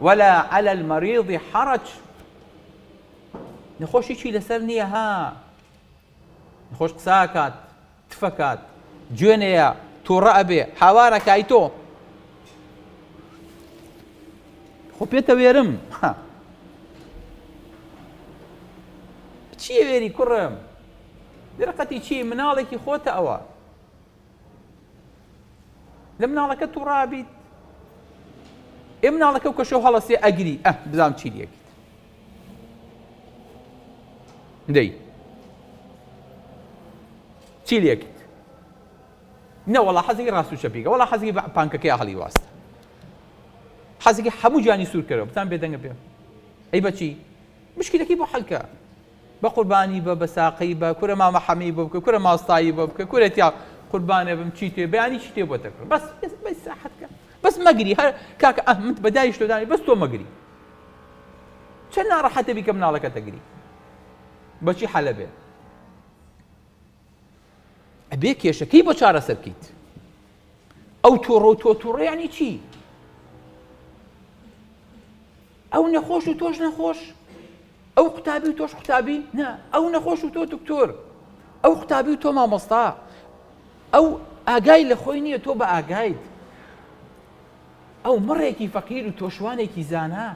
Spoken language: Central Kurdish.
ولا على المريض حرج. نەخۆشیی لەسەر نییە ها نەخۆش قساکات تفەکات گوێنەیە تووڕە ئەبێ هاوارەکای تۆ خۆ پێتە وێرم چییە وێری کوڕم درقەتی چی مناڵێکی خۆتە ئەوە لە مناڵەکە تووڕابیت ئێ مناڵەکە و کەشە و هەڵەسێ ئەگری بزانم چی لێکیت دەی چی لێکیت نەوەڵا حەزێکی ڕاست و چەپیکە وەڵا حەزێکی پانکەکەی هەڵی واستە حەزێکی هەموو جانی سوور کردەوە بتان بێدەنگە پێ ئەی بەچی مشکلەکەی بۆ حەلکە بە قوربانی بە بەساقی بە کورە مامە حەمی بە بکە کورە ماستایی بە بکە کورە تیا قوربانە بم چی تێ بەیانی چی تێ بۆ تەکڕ بەس ساحەتکە بەس مەگری هەر کاکە ئەحمد بەدایش تۆدانی بەس تۆ مەگری چەند ناڕەحەتە بی کە مناڵەکە تەگری بەچی حەلە بێ ئەبێ کێشەکەی بۆ چارەسەر بکەیت ئەو تۆڕە و تۆ تووڕە یانی چی ئەو نەخۆش و تۆش نەخۆش ئەو قوتابی و تۆش قوتابی نا ئەو نەخۆش و تۆ دکتۆر ئەو قوتابی و تۆ مامۆستا ئەو ئاگای لە خۆی نییە تۆ بە ئاگایت ئەو مڕێکی فەقیر و تۆ شوانێکی زانا